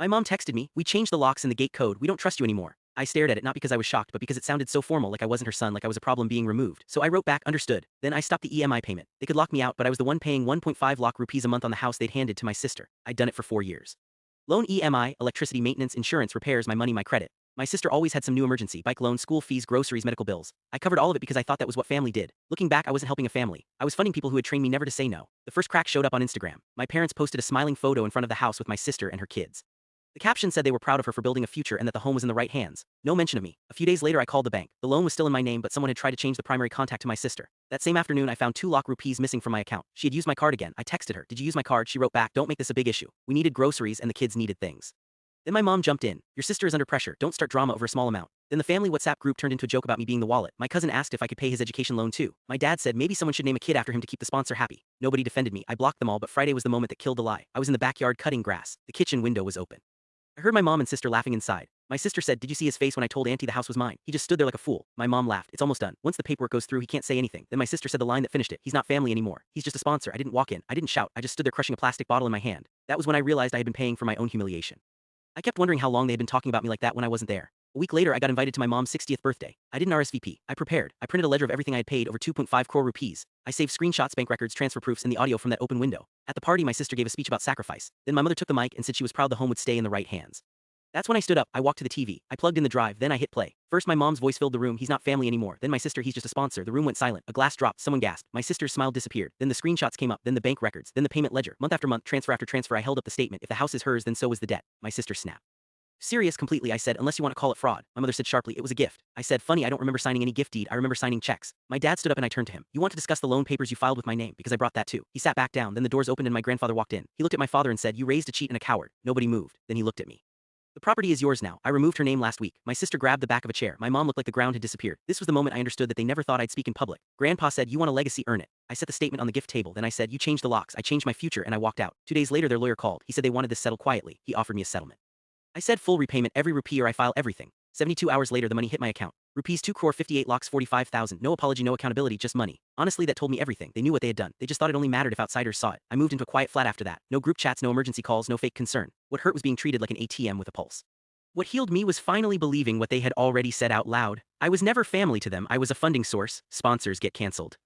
My mom texted me, "We changed the locks and the gate code, we don't trust you anymore." I stared at it not because I was shocked but because it sounded so formal, like I wasn't her son, like I was a problem being removed. So I wrote back, "Understood." Then I stopped the EMI payment. They could lock me out but I was the one paying 1.5 lakh rupees a month on the house they'd handed to my sister. I'd done it for 4 years. Loan EMI, electricity maintenance, insurance, repairs, my money, my credit. My sister always had some new emergency, bike loan, school fees, groceries, medical bills. I covered all of it because I thought that was what family did. Looking back, I wasn't helping a family. I was funding people who had trained me never to say no. The first crack showed up on Instagram. My parents posted a smiling photo in front of the house with my sister and her kids. The caption said they were proud of her for building a future and that the home was in the right hands. No mention of me. A few days later I called the bank. The loan was still in my name but someone had tried to change the primary contact to my sister. That same afternoon I found 2 lakh rupees missing from my account. She had used my card again. I texted her, "Did you use my card?" She wrote back, "Don't make this a big issue. We needed groceries and the kids needed things." Then my mom jumped in. "Your sister is under pressure. Don't start drama over a small amount." Then the family WhatsApp group turned into a joke about me being the wallet. My cousin asked if I could pay his education loan too. My dad said maybe someone should name a kid after him to keep the sponsor happy. Nobody defended me. I blocked them all but Friday was the moment that killed the lie. I was in the backyard cutting grass. The kitchen window was open. I heard my mom and sister laughing inside. My sister said, "Did you see his face when I told Auntie the house was mine? He just stood there like a fool." My mom laughed. "It's almost done. Once the paperwork goes through he can't say anything." Then my sister said the line that finished it. "He's not family anymore. He's just a sponsor." I didn't walk in. I didn't shout. I just stood there crushing a plastic bottle in my hand. That was when I realized I had been paying for my own humiliation. I kept wondering how long they had been talking about me like that when I wasn't there. A week later I got invited to my mom's 60th birthday. I didn't RSVP. I prepared. I printed a ledger of everything I had paid, over 2.5 crore rupees. I saved screenshots, bank records, transfer proofs, and the audio from that open window. At the party my sister gave a speech about sacrifice. Then my mother took the mic and said she was proud the home would stay in the right hands. That's when I stood up. I walked to the TV. I plugged in the drive, then I hit play. First my mom's voice filled the room. "He's not family anymore." Then my sister, "He's just a sponsor." The room went silent. A glass dropped. Someone gasped. My sister's smile disappeared. Then the screenshots came up. Then the bank records. Then the payment ledger. Month after month, transfer after transfer. I held up the statement. "If the house is hers, then so is the debt." My sister snapped. "Serious?" "Completely." I said, "Unless you want to call it fraud." My mother said sharply, "It was a gift." I said, "Funny, I don't remember signing any gift deed. I remember signing checks." My dad stood up and I turned to him. "You want to discuss the loan papers you filed with my name?" Because I brought that too. He sat back down. Then the doors opened and my grandfather walked in. He looked at my father and said, "You raised a cheat and a coward." Nobody moved. Then he looked at me. "The property is yours now. I removed her name last week." My sister grabbed the back of a chair. My mom looked like the ground had disappeared. This was the moment I understood that they never thought I'd speak in public. Grandpa said, "You want a legacy, earn it." I set the statement on the gift table. Then I said, "You changed the locks. I changed my future," and I walked out. 2 days later their lawyer called. He said they wanted this settled quietly. He offered me a settlement. I said full repayment, every rupee or I file everything. 72 hours later the money hit my account. Rupees 2 crore 58 lakhs 45,000. No apology, no accountability, just money. Honestly that told me everything. They knew what they had done. They just thought it only mattered if outsiders saw it. I moved into a quiet flat after that. No group chats, no emergency calls, no fake concern. What hurt was being treated like an ATM with a pulse. What healed me was finally believing what they had already said out loud. I was never family to them. I was a funding source. Sponsors get cancelled.